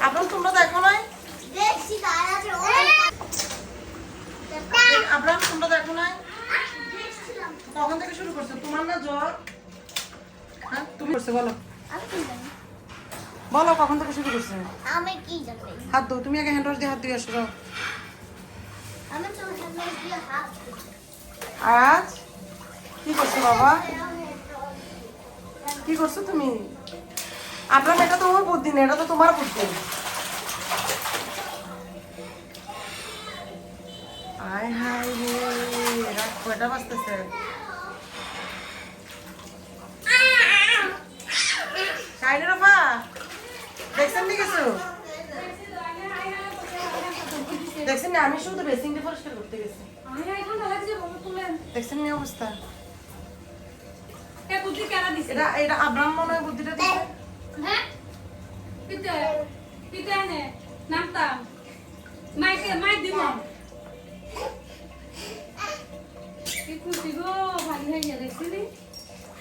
আপনার তোমরা দেখো নাই? আপনার তোমরা দেখো নাই? কখন থেকে শুরু করছো? তোমার না জ্বর? হ্যাঁ তুমি করছো বলো। বলো কখন থেকে শুরু করছো? আমি কি জানি। হাত ধো, তুমি আগে হ্যান্ড ওয়াশ দিয়ে হাত ধুয়ে আসো। যাও। আমি তো হ্যান্ড দিয়ে হাত আজ কি করছো বাবা? কি করছো তুমি? আপনার এটা তো আমার বুদ্ধি না, এটা তো তোমার বুদ্ধি। আয় হায় রে, রাত কয়টা বাজতেছে? শাইনের আপা, দেখছেন নি কিছু? দেখছেন না, আমি শুধু বেসিংটা পরিষ্কার করতে গেছি। দেখছেন নি অবস্থা? এটা এটা আব্রাম মনে হয় বুদ্ধিটা দিছে। হ্যাঁ পিতে পিতে নে নামতাম মাইকে মাই দিব কি খুশি গো ভালো হয়ে দেখছি নি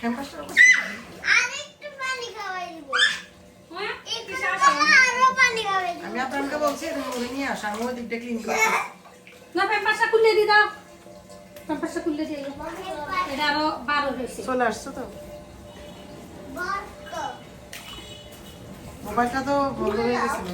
হ্যাম্পাসটা আরেকটু পানি খাওয়াই দিব। হ্যাঁ একটু আরো পানি খাওয়াই দিব। আমি আপনাকে বলছি তুমি ওরে নিয়ে আসা, আমি ওই দিকটা ক্লিন করছি। না পেপারটা খুলে দি দাও পেপারটা খুলে দি এটা আরো 12 হয়েছে চলে আসছো তো? বড় মোবাইলটা তো বন্ধ হয়ে গেছিল।